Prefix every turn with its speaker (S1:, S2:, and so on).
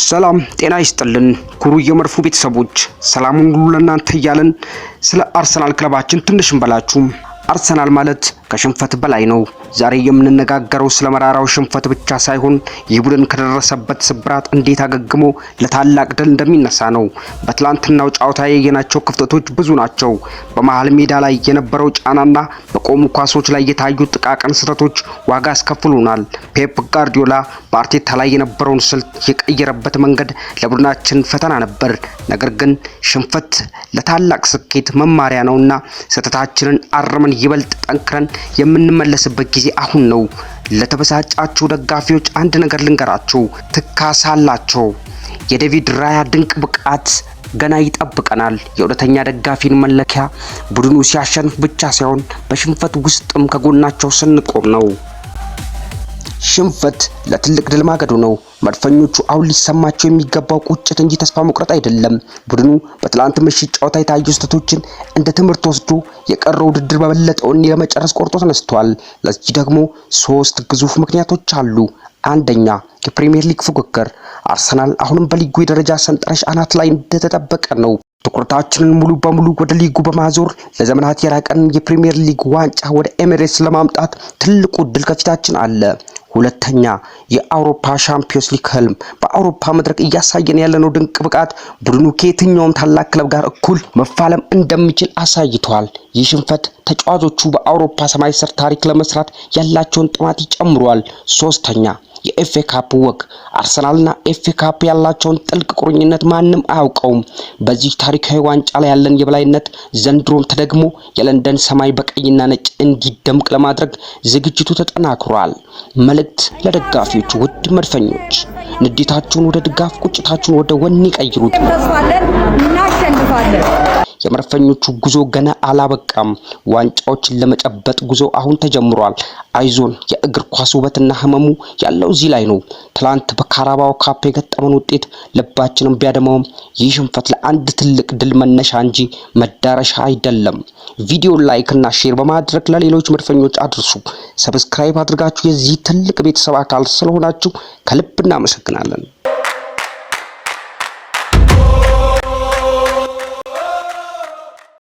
S1: ሰላም ጤና ይስጥልን ኩሩ የመርፉ ቤተሰቦች ሰላሙን ሁሉ ለእናንተ እያልን ስለ አርሰናል ክለባችን ትንሽ እንበላችሁ። አርሰናል ማለት ከሽንፈት በላይ ነው። ዛሬ የምንነጋገረው ስለ መራራው ሽንፈት ብቻ ሳይሆን የቡድን ከደረሰበት ስብራት እንዴት አገግሞ ለታላቅ ድል እንደሚነሳ ነው። በትላንትናው ጨዋታ ያየናቸው ክፍተቶች ብዙ ናቸው። በመሃል ሜዳ ላይ የነበረው ጫናና በቆሙ ኳሶች ላይ የታዩ ጥቃቅን ስህተቶች ዋጋ አስከፍሉናል። ፔፕ ጋርዲዮላ በአርቴታ ላይ የነበረውን ስልት የቀየረበት መንገድ ለቡድናችን ፈተና ነበር። ነገር ግን ሽንፈት ለታላቅ ስኬት መማሪያ ነውና ስህተታችንን አርመን ይበልጥ ጠንክረን የምንመለስበት ጊዜ አሁን ነው። ለተበሳጫችሁ ደጋፊዎች አንድ ነገር ልንገራችሁ፣ ትካሳላችሁ። የዴቪድ ራያ ድንቅ ብቃት ገና ይጠብቀናል። የእውነተኛ ደጋፊን መለኪያ ቡድኑ ሲያሸንፍ ብቻ ሳይሆን በሽንፈት ውስጥም ከጎናቸው ስንቆም ነው። ሽንፈት ለትልቅ ድል ማገዱ ነው። መድፈኞቹ አሁን ሊሰማቸው የሚገባው ቁጭት እንጂ ተስፋ መቁረጥ አይደለም። ቡድኑ በትላንት ምሽት ጨዋታ የታዩ ስህተቶችን እንደ ትምህርት ወስዶ የቀረው ውድድር በበለጠው ለመጨረስ ቆርጦ ተነስቷል። ለዚህ ደግሞ 3 ግዙፍ ምክንያቶች አሉ። አንደኛ፣ የፕሪሚየር ሊግ ፉክክር። አርሰናል አሁንም በሊጉ የደረጃ ሰንጠረዥ አናት ላይ እንደተጠበቀ ነው። ትኩረታችንን ሙሉ በሙሉ ወደ ሊጉ በማዞር ለዘመናት የራቀን የፕሪሚየር ሊግ ዋንጫ ወደ ኤሚሬትስ ለማምጣት ትልቁ ድል ከፊታችን አለ። ሁለተኛ፣ የአውሮፓ ሻምፒዮንስ ሊግ ህልም። በአውሮፓ መድረክ እያሳየን ያለነው ድንቅ ብቃት ቡድኑ ከየትኛውም ታላቅ ክለብ ጋር እኩል መፋለም እንደሚችል አሳይቷል። ይህ ሽንፈት ተጫዋቾቹ በአውሮፓ ሰማይ ስር ታሪክ ለመስራት ያላቸውን ጥማት ይጨምሯል። ሶስተኛ፣ የኤፍኤ ካፕ ወግ። አርሰናልና ኤፍኤ ካፕ ያላቸውን ጥልቅ ቁርኝነት ማንም አያውቀውም። በዚህ ታሪካዊ ዋንጫ ላይ ያለን የበላይነት ዘንድሮም ተደግሞ የለንደን ሰማይ በቀይና ነጭ እንዲደምቅ ለማድረግ ዝግጅቱ ተጠናክሯል። መልእክት ለደጋፊዎች፣ ውድ መድፈኞች፣ ንዴታችሁን ወደ ድጋፍ፣ ቁጭታችሁን ወደ ወኔ ቀይሩት። የመድፈኞቹ ጉዞ ገና አላበቃም። ዋንጫዎችን ለመጨበጥ ጉዞ አሁን ተጀምሯል። አይዞን። የእግር ኳስ ውበትና ህመሙ ያለው እዚህ ላይ ነው። ትላንት በካራባው ካፕ የገጠመን ውጤት ልባችንን ቢያደማውም ይህ ሽንፈት ለአንድ ትልቅ ድል መነሻ እንጂ መዳረሻ አይደለም። ቪዲዮ ላይክ እና ሼር በማድረግ ለሌሎች መድፈኞች አድርሱ። ሰብስክራይብ አድርጋችሁ የዚህ ትልቅ ቤተሰብ አካል ስለሆናችሁ ከልብ እናመሰግናለን።